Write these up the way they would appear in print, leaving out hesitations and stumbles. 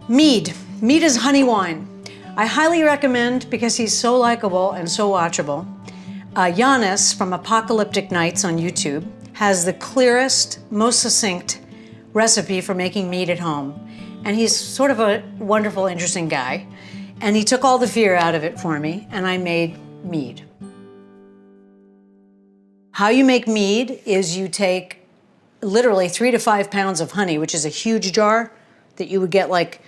Mead. Mead is honey wine. I highly recommend because he's so likable and so watchable. Giannis from Apocalyptic Nights on YouTube has the clearest, most succinct recipe for making mead at home. And he's sort of a wonderful, interesting guy. And he took all the fear out of it for me, and I made mead. How you make mead is you take literally 3 to 5 pounds of honey, which is a huge jar that you would get like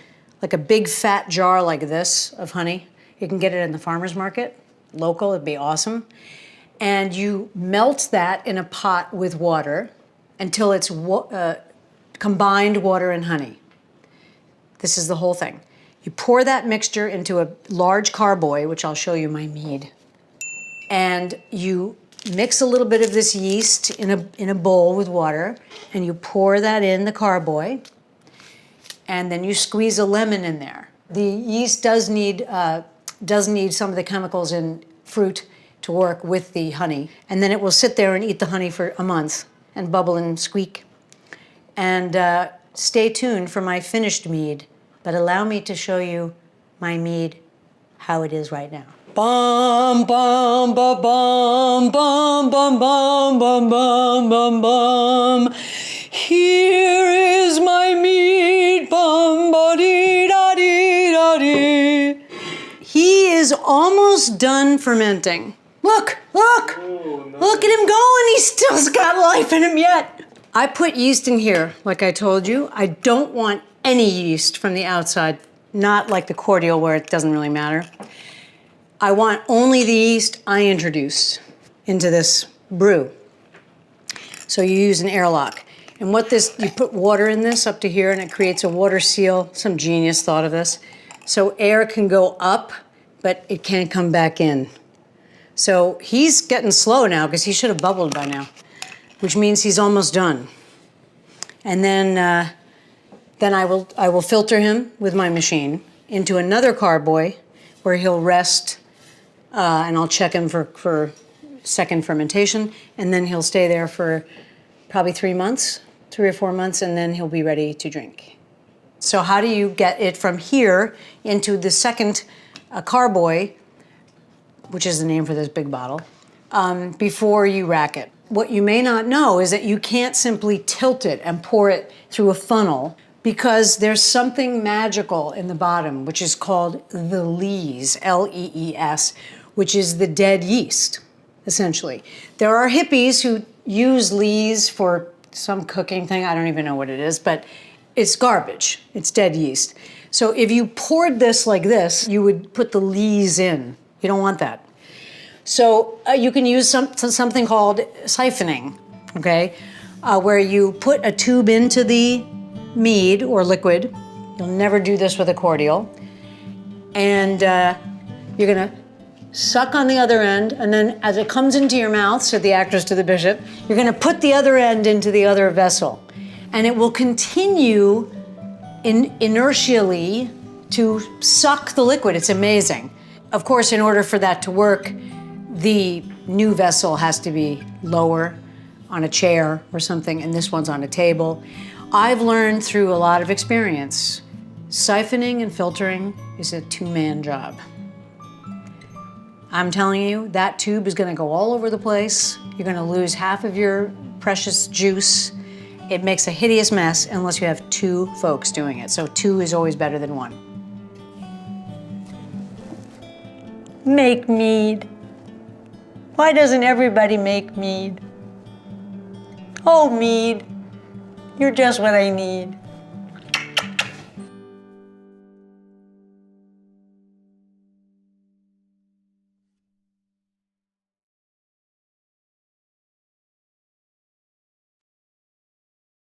a big fat jar like this of honey. You can get it in the farmer's market, local, it'd be awesome. And you melt that in a pot with water until it's combined water and honey. This is the whole thing. You pour that mixture into a large carboy, which I'll show you my mead. And you mix a little bit of this yeast in a bowl with water, and you pour that in the carboy, and then you squeeze a lemon in there. The yeast does need some of the chemicals in fruit to work with the honey, and then it will sit there and eat the honey for a month and bubble and squeak. And stay tuned for my finished mead, but allow me to show you my mead, how it is right now. Bum, bum, ba, bum, bum, bum, bum, bum, bum, bum, bum. Here is my mead, bum, ba, dee, da, dee, da, dee. He is almost done fermenting. Look, look, look at him going. He's still got life in him yet. I put yeast in here, like I told you. I don't want any yeast from the outside, not like the cordial where it doesn't really matter. I want only the yeast I introduce into this brew. So you use an airlock. And you put water in this up to here and it creates a water seal. Some genius thought of this. So air can go up, but it can't come back in. So he's getting slow now because he should have bubbled by now, which means he's almost done. And then I will filter him with my machine into another carboy where he'll rest, and I'll check him for second fermentation, and then he'll stay there for probably 3 or 4 months, and then he'll be ready to drink. So how do you get it from here into the second carboy, which is the name for this big bottle, before you rack it? What you may not know is that you can't simply tilt it and pour it through a funnel because there's something magical in the bottom, which is called the lees, L-E-E-S, which is the dead yeast, essentially. There are hippies who use lees for some cooking thing. I don't even know what it is, but it's garbage. It's dead yeast. So if you poured this like this, you would put the lees in. You don't want that. So you can use something called siphoning, okay? Where you put a tube into the mead or liquid. You'll never do this with a cordial. And you're gonna suck on the other end, and then as it comes into your mouth, said the actress to the bishop, you're gonna put the other end into the other vessel. And it will continue inertially to suck the liquid. It's amazing. Of course, in order for that to work, the new vessel has to be lower on a chair or something, and this one's on a table. I've learned through a lot of experience, siphoning and filtering is a two-man job. I'm telling you, that tube is gonna go all over the place. You're gonna lose half of your precious juice. It makes a hideous mess unless you have 2 folks doing it. So 2 is always better than 1. Make mead. Why doesn't everybody make mead? Oh, mead, you're just what I need.